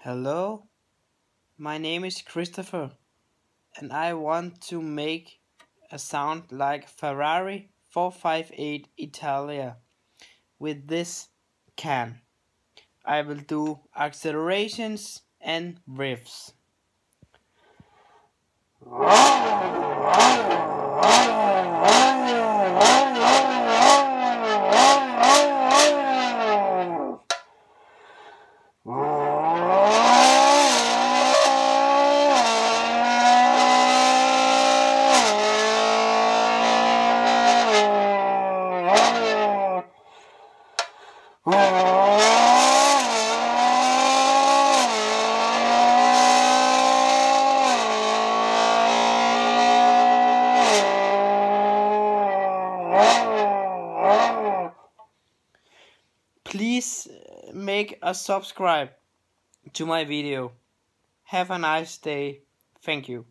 Hello, my name is Christopher and I want to make a sound like Ferrari 458 Italia with this can. I will do accelerations and riffs. Please make a subscribe to my video. Have a nice day. Thank you.